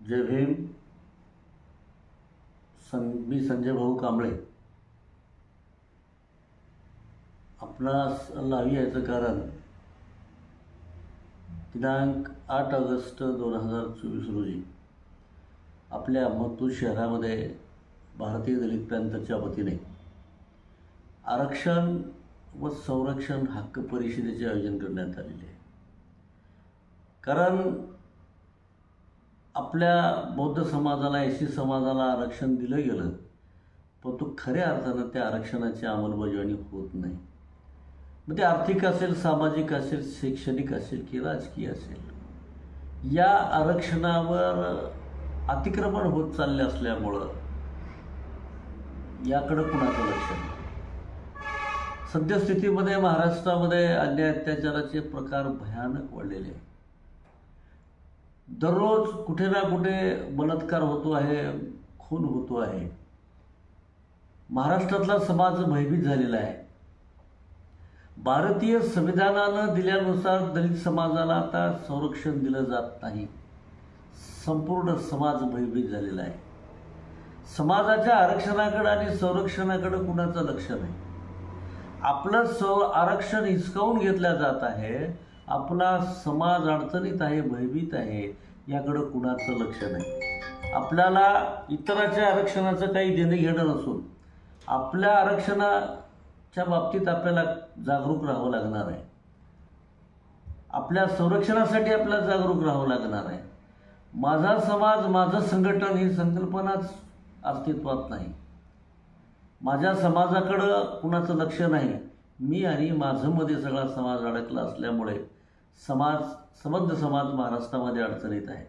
जय भीम. मी संजय भाऊ कांबळे. आपणास लावी यायचं कारण दिनांक 8 ऑगस्ट 2024 रोजी आपल्या मथूर शहरामध्ये भारतीय दलित प्रांताच्या वतीने आरक्षण व संरक्षण हक्क परिषदेचे आयोजन करण्यात आलेले आहे. कारण आपल्या बौद्ध समाजाला एससी समाजाला आरक्षण दिलं गेलं, पण तो खऱ्या अर्थानं त्या आरक्षणाची अंमलबजावणी होत नाही. मग ते आर्थिक असेल, सामाजिक असेल, शैक्षणिक असेल की राजकीय असेल, या आरक्षणावर अतिक्रमण होत चालले असल्यामुळं याकडं कुणाचं लक्ष नाही. सद्यस्थितीमध्ये महाराष्ट्रामध्ये अन्याय अत्याचाराचे प्रकार भयानक वाढलेले आहे. दररोज कुठे ना कुठे बलात्कार होतो आहे, खून होतो आहे. महाराष्ट्रातला समाज भयभीत झालेला आहे. भारतीय संविधानानं दिल्यानुसार दलित समाजाला आता संरक्षण दिलं जात नाही. संपूर्ण समाज भयभीत झालेला आहे. समाजाच्या आरक्षणाकडे आणि संरक्षणाकडे कुणाचं लक्ष नाही. आपलं आरक्षण हिसकावून घेतलं जात आहे. आपला समाज अडचणीत आहे, भयभीत आहे, याकडं कुणाचं लक्ष नाही. आपल्याला इतराच्या आरक्षणाचं काही देणं घेणं नसून आपल्या आरक्षणाच्या बाबतीत आपल्याला जागरूक राहावं लागणार आहे. आपल्या संरक्षणासाठी आपल्याला जागरूक राहावं लागणार आहे. माझा समाज माझं संघटन ही संकल्पनाच अस्तित्वात नाही. माझ्या समाजाकडं कुणाचं लक्ष नाही. मी आणि माझंमध्ये सगळा समाज अडकला असल्यामुळे सबंध समाज महाराष्ट्रामध्ये अडचणीत आहे.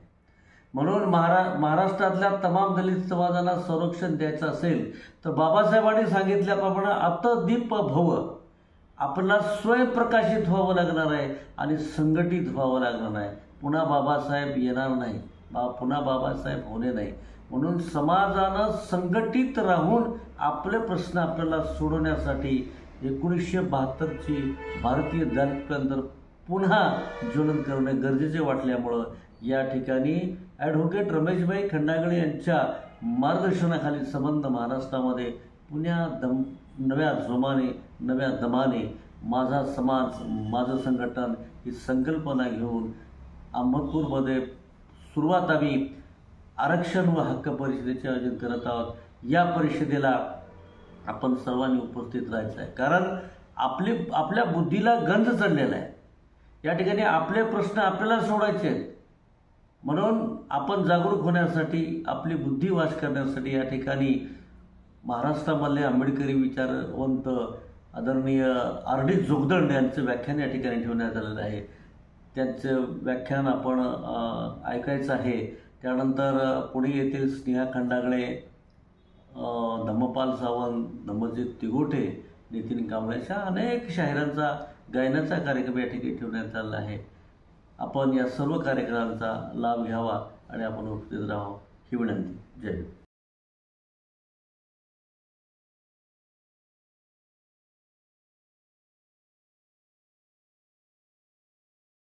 म्हणून महाराष्ट्रातल्या तमाम दलित समाजाला संरक्षण द्यायचं असेल तर बाबासाहेबांनी सांगितल्याप्रमाणे अतदीप भव आपल्याला स्वयंप्रकाशित व्हावं लागणार आहे आणि संघटित व्हावं लागणार आहे. पुन्हा बाबासाहेब येणार नाही, पुन्हा बाबासाहेब होणे नाही. म्हणून समाजानं संघटित राहून आपले प्रश्न आपल्याला सोडवण्यासाठी 1972ची भारतीय दलित प्रांत पुन्हा ज्वलन करणे गरजेचे वाटल्यामुळं या ठिकाणी ॲडव्होकेट रमेशभाई खंडागळे यांच्या मार्गदर्शनाखाली संबंध महाराष्ट्रामध्ये नव्या जोमाने, नव्या दमाने माझा समाज माझं संघटन ही संकल्पना घेऊन अहमदपूरमध्ये सुरुवात आम्ही आरक्षण व हक्क परिषदेचे आयोजन करत आहोत. या परिषदेला आपण सर्वांनी उपस्थित राहायचं आहे. कारण आपल्या बुद्धीला गंज चढलेला आहे. या ठिकाणी आपले प्रश्न आपल्याला सोडायचे आहेत. म्हणून आपण जागरूक होण्यासाठी, आपली बुद्धी वाश करण्यासाठी या ठिकाणी महाराष्ट्रामधले आंबेडकरी विचारवंत आदरणीय R.D. जोगदंड यांचं व्याख्यान या ठिकाणी ठेवण्यात आलेलं आहे. त्यांचं व्याख्यान आपण ऐकायचं आहे. त्यानंतर पुणे येथील स्नेहा खंडागळे, धम्मपाल सावंत, धम्मजित तिगोटे, नितीन कांबळे अशा अनेक शाहिरांचा गायनाचा कार्यक्रम या ठिकाणी ठेवण्यात आलेला आहे. आपण या सर्व कार्यक्रमांचा लाभ घ्यावा आणि आपण उपस्थित राहावं ही विनंती. जय हिंद.